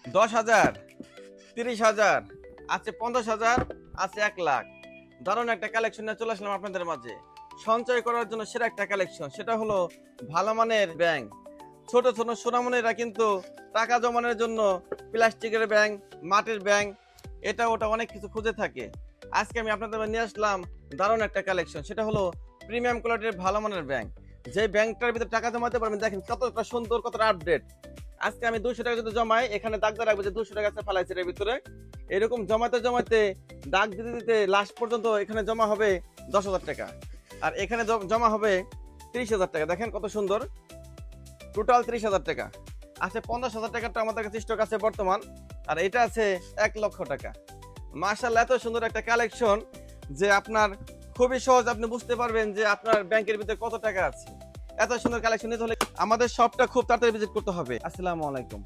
10,000, 30,000, আছে 50,000, আছে 1,00,000। দারুণ একটা কালেকশন নিয়ে চলে আসলাম আপনাদের মাঝে। সঞ্চয় করার জন্য সেরা একটা কালেকশন, সেটা হলো ভালো মানের ব্যাংক। ছোট ছোট সোনামণিরা কিন্তু টাকা জমানোর জন্য প্লাস্টিকের ব্যাংক, মাটির ব্যাংক, এটা ওটা অনেক কিছু খুঁজে থাকে। আজকে আমি আপনাদের মাঝে নিয়ে আসলাম দারুণ একটা কালেকশন, সেটা হলো প্রিমিয়াম কোয়ালিটির ভালো মানের ব্যাংক। যে ব্যাংকটার ভিতরে টাকা জমাতে পারবেন, দেখেন কতটা সুন্দর, কতটা আপডেট। আজকে আমি 200 টাকা যদি জমাই, এখানে দাগ দেওয়া রাখবো যে 200 টাকা আছে ফালাইছে এর ভিতরে। এরকম জমাতে জমাতে দাগ দিতে দিতে লাস্ট পর্যন্ত এখানে জমা হবে 10,000 টাকা, আর এখানে জমা হবে 30,000 টাকা। দেখেন কত সুন্দর, টোটাল 30,000 টাকা আছে। 50,000 টাকাটা আমাদের কাছে স্টক আছে বর্তমান, আর এটা আছে 1,00,000 টাকা। মাশাআল্লাহ, এত সুন্দর একটা কালেকশন যে আপনার খুবই সহজ, আপনি বুঝতে পারবেন যে আপনার ব্যাংকের ভিতরে কত টাকা আছে। এত সুন্দর কালেকশন নিতে হলে আমাদের শপটা খুব তাড়াতাড়ি ভিজিট করতে হবে। আসসালামু আলাইকুম।